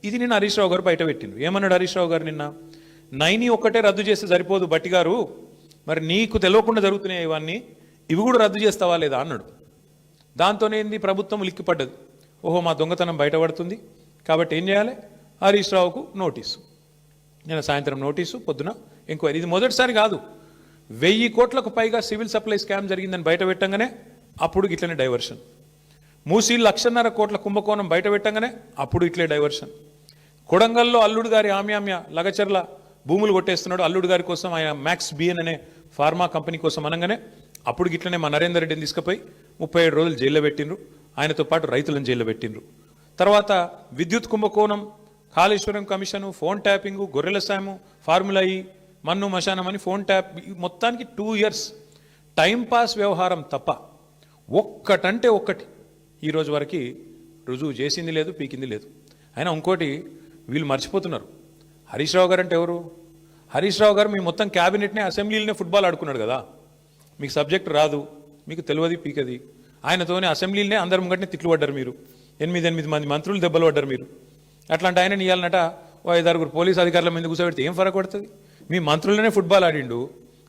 ఇది నిన్న హరీష్ రావు గారు బయట పెట్టిండు. ఏమన్నాడు హరీష్ రావు గారు నిన్న? 9 ఒక్కటే రద్దు చేస్తే సరిపోదు బట్టి గారు, మరి నీకు తెలియకుండా జరుగుతున్నాయి ఇవన్నీ, ఇవి కూడా రద్దు చేస్తావా లేదా అన్నాడు. దాంతోనే ఏంది, ప్రభుత్వం లిక్కిపడ్డది. ఓహో మా దొంగతనం బయటపడుతుంది కాబట్టి ఏం చేయాలి, హరీష్ రావుకు నోటీసు. నేను సాయంత్రం నోటీసు, పొద్దున ఎంక్వైరీ. ఇది మొదటిసారి కాదు, 1000 కోట్లకు పైగా సివిల్ సప్లై స్కామ్ జరిగిందని బయట పెట్టంగానే అప్పుడు ఇట్లనే డైవర్షన్. మూసీ 1.5 కోట్ల కుంభకోణం బయట పెట్టంగానే అప్పుడు ఇట్లే డైవర్షన్. కొడంగల్లో అల్లుడు గారి ఆమ్యామ్య లగచర్ల భూములు కొట్టేస్తున్నాడు, అల్లుడు గారి కోసం ఆయన మ్యాక్స్ బిఎన్ అనే ఫార్మా కంపెనీ కోసం అనగానే అప్పుడు ఇట్లనే మా నరేందర్ రెడ్డిని తీసుకుపోయి 37 రోజులు జైల్లో పెట్టిండ్రు, ఆయనతో పాటు రైతులను జైల్లో పెట్టిండ్రు. తర్వాత విద్యుత్ కుంభకోణం, కాళేశ్వరం కమిషను, ఫోన్ ట్యాపింగు, గొర్రెల సాము, ఫార్ములా ఈ, మన్ను మశానం అని ఫోన్ ట్యాప్, మొత్తానికి 2 ఇయర్స్ టైంపాస్ వ్యవహారం తప్ప ఒక్కటంటే ఒక్కటి ఈరోజు వరకు రుజువు చేసింది లేదు, పీకింది లేదు. అయినా ఇంకోటి వీళ్ళు మర్చిపోతున్నారు, హరీష్ రావు గారు అంటే ఎవరు? హరీష్ రావు గారు మీ మొత్తం క్యాబినెట్నే అసెంబ్లీలోనే ఫుట్బాల్ ఆడుకున్నాడు కదా. మీకు సబ్జెక్ట్ రాదు, మీకు తెలియదు, పీకది. ఆయనతోనే అసెంబ్లీలోనే అందరి ముంగట్నే తిట్లు పడ్డారు మీరు, 8 మంది మంత్రులు దెబ్బలు పడ్డారు మీరు. అట్లాంటి ఆయన ఇవ్వాలన్నట 5-6 పోలీసు అధికారుల మీద కూర్చోబెడితే ఏం ఫరక పడుతుంది? మీ మంత్రులనే ఫుట్బాల్ ఆడిండు,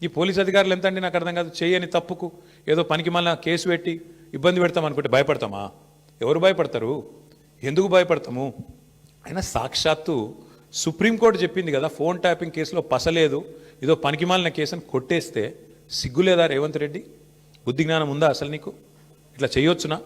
ఈ పోలీసు అధికారులు ఎంత అండి నాకు అర్థం కాదు. చేయని తప్పుకు ఏదో పనికి మళ్ళీ కేసు పెట్టి ఇబ్బంది పెడతాం అనుకుంటే భయపడతామా? ఎవరు భయపడతారు? ఎందుకు భయపడతాము? అయినా సాక్షాత్తు సుప్రీంకోర్టు చెప్పింది కదా, ఫోన్ ట్యాపింగ్ కేసులో పసలేదు, ఏదో పనికి మాలిన కేసుని కొట్టేస్తే సిగ్గులేదా రేవంత్ రెడ్డి? బుద్ధి జ్ఞానం ఉందా అసలు నీకు? ఇట్లా చేయొచ్చునా?